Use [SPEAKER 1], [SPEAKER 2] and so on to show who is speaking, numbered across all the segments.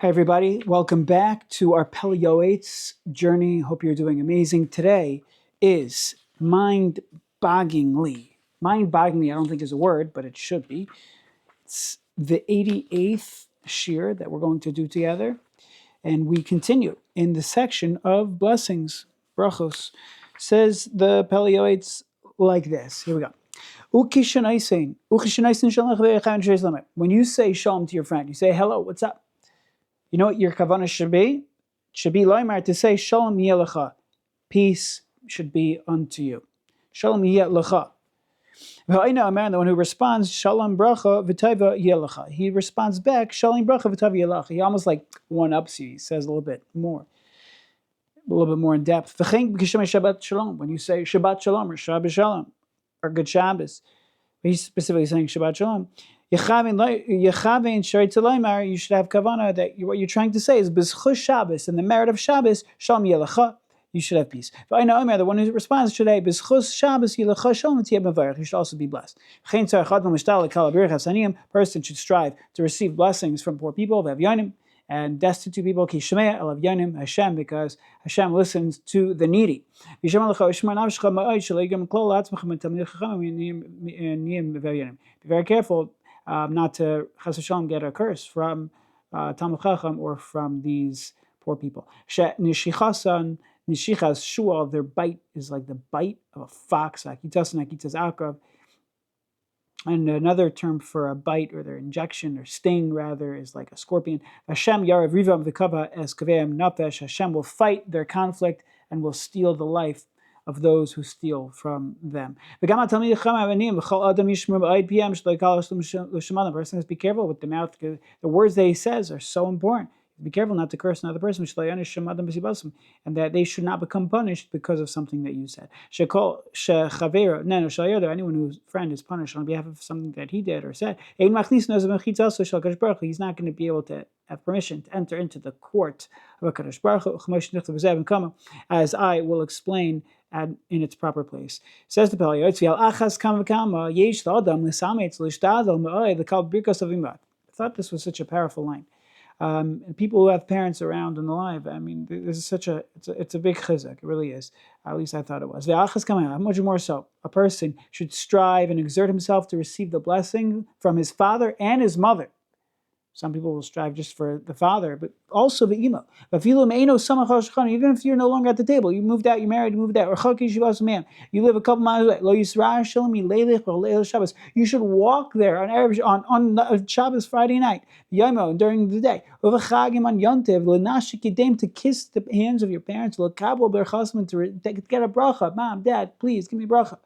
[SPEAKER 1] Hi, everybody. Welcome back to our Pele Yoeitz journey. Hope you're doing amazing. Today is mind-bogglingly. Mind-bogglingly, I don't think is a word, but it should be. It's the 88th shir that we're going to do together. And we continue in the section of blessings, Berachos. Says the Pele Yoeitz like this. Here we go. When you say shalom to your friend, you say, hello, what's up? You know what your kavanah should be? It should be loymar, to say shalom yeh lecha. Peace should be unto you. Shalom yeh lecha. The one who responds shalom bracha v'tova yeh lecha. He responds back shalom bracha v'tova yeh lecha. He almost like one-ups you. He says a little bit more in depth. When you say Shabbat Shalom or Shabbat Shalom or Good Shabbos, he's specifically saying Shabbat Shalom. You should have kavanah that what you're trying to say is b'zchus Shabbos, and the merit of Shabbos, Shalom Yelecha, you should have peace. The one who responds today, b'zchus Shabbos Yelecha Shalom Mevarach, you should also be blessed. Person should strive to receive blessings from poor people, and destitute people, Hashem, because Hashem listens to the needy. Be very careful not to chas v'shalom get a curse from Talmid Chacham or from these poor people. Nishichas shual, their bite is like the bite of a fox. And another term for a bite or their injection or sting rather is like a scorpion. Hashem yarav rivam v'kava es kaveim nafesh. Hashem will fight their conflict and will steal the life of those who steal from them. The person has to be careful with the mouth. The words that he says are so important. Be careful not to curse another person, and that they should not become punished because of something that you said. Anyone whose friend is punished on behalf of something that he did or said, he's not going to be able to have permission to enter into the court of HaKadosh Baruch Hu, as I will explain in its proper place. Says the Pele Yoeitz, I thought this was such a powerful line. And people who have parents around and alive, I mean, this is it's a big chizuk. It really is. At least I thought it was. How much more so? A person should strive and exert himself to receive the blessing from his father and his mother. Some people will strive just for the father, but also the ima. Even if you're no longer at the table, you moved out, you married, you moved out, you live a couple miles away. You should walk there on Shabbos Friday night, during the day, to kiss the hands of your parents, to get a bracha. Mom, Dad, please give me a bracha.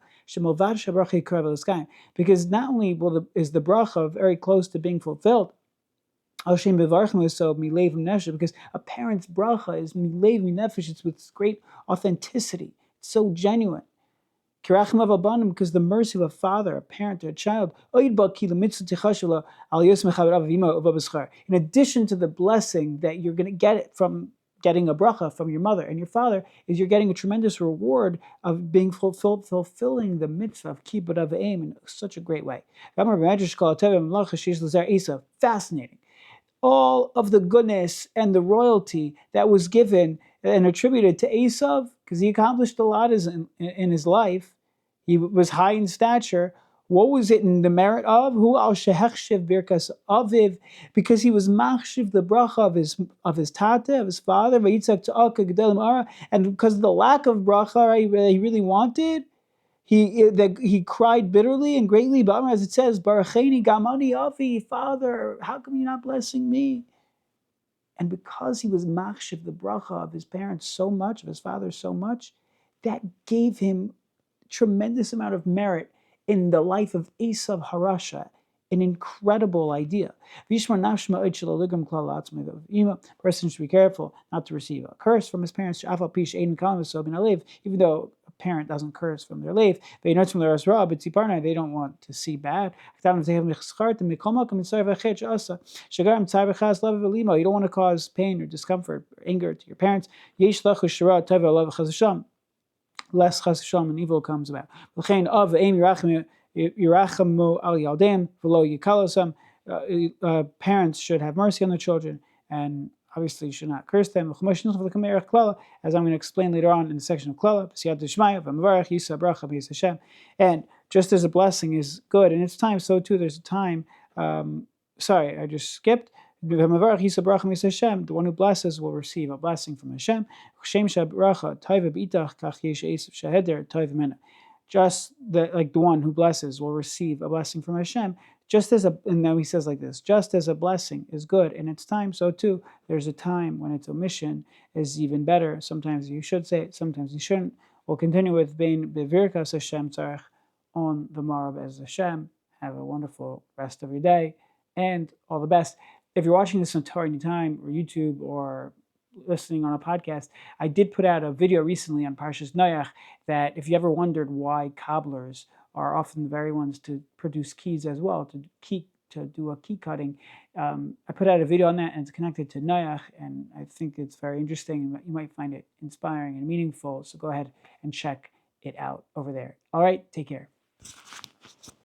[SPEAKER 1] Because not only is the bracha very close to being fulfilled, because a parent's bracha is milev minefesh, it's with great authenticity, it's so genuine. Because the mercy of a father, a parent, or a child, in addition to the blessing that you're going to get it from getting a bracha from your mother and your father, is you're getting a tremendous reward of being fulfilling the mitzvah of kibbud av v'em in such a great way. Fascinating. All of the goodness and the royalty that was given and attributed to Esav, because he accomplished a lot in his life. He was high in stature. What was it in the merit of? Hu al shehechshev birkas aviv, because he was machshiv the bracha of his tata, of his father, vayitzak ta'aka gedolim ara, and because of the lack of bracha he really wanted, he cried bitterly and greatly. But as it says, Baracheni gamani avi, Father, how come you're not blessing me? And because he was machshiv the bracha of his parents so much, of his father so much, that gave him tremendous amount of merit in the life of Esav Harasha, an incredible idea. Person should be careful not to receive a curse from his parents, even though a parent doesn't curse from their leif. They don't want to see bad. You don't want to cause pain or discomfort or anger to your parents. Less chas v'shalom and evil comes about. Parents should have mercy on their children and obviously you should not curse them. As I'm going to explain later on in the section of Klala, and just as a blessing is good in its time, so too there's a time. Sorry, I just skipped. The one who blesses will receive a blessing from Hashem. Just like the one who blesses will receive a blessing from Hashem. And now he says like this: just as a blessing is good in its time, so too there's a time when its omission is even better. Sometimes you should say it, sometimes you shouldn't. We'll continue with Bein Bevirkas Hashem Tzarech on the Marav as Hashem. Have a wonderful rest of your day and all the best. If you're watching this on Torah Anytime or YouTube or listening on a podcast, I did put out a video recently on Parshas Noach that if you ever wondered why cobblers are often the very ones to produce keys as well, to do a key cutting, I put out a video on that, and it's connected to Noach, and I think it's very interesting. You might find it inspiring and meaningful, so go ahead and check it out over there. All right, take care.